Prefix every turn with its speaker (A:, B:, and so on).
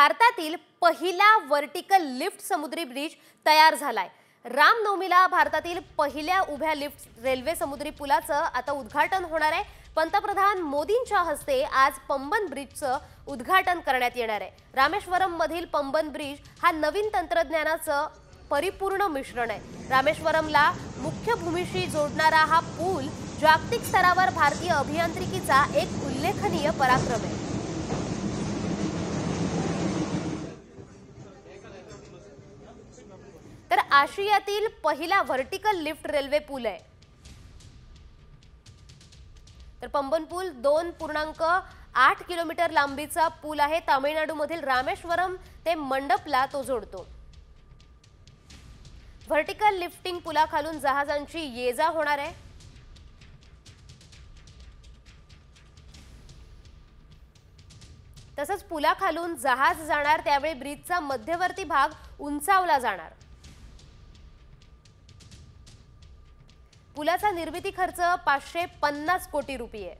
A: भारतातील पहिला vertical lift समुद्री ब्रिज तयार झालाय। रामनवमीला भारतातील पहिल्या उभ्या लिफ्ट रेल्वे समुद्री पुलाचं आता उद्घाटन होणार आहे। पंतप्रधान मोदींच्या हस्ते आज पंबन ब्रिजचं उद्घाटन करण्यात येणार आहे। रामेश्वरम मधील पंबन ब्रिज हा नवीन तंत्रज्ञानाचं परिपूर्ण मिश्रण आहे। रामेश्वरमला मुख्य भूमीशी जोडणारा हा पूल जागतिक स्तरावर भारतीय अभियांत्रिकीचा एक उल्लेखनीय पराक्रम आहे। तर आशियातील पहिला वर्टिकल लिफ्ट रेल्वे पूल आहे। तर पंबन पूल 2.8 किलोमीटर लांबीचा पूल आहे। तामिळनाडूमधील रामेश्वरम ते मंडपला तो जोडतो। वर्टिकल लिफ्टिंग पुलाखालून जहाजांची ये-जा होणार आहे। तसंच पुलाखालून जहाज जाणार, त्यावेळी ब्रिजचा मध्यवर्ती भाग उंचावला जाणार। पुलाचा निर्मिती खर्च 550 कोटी रुपये आहे।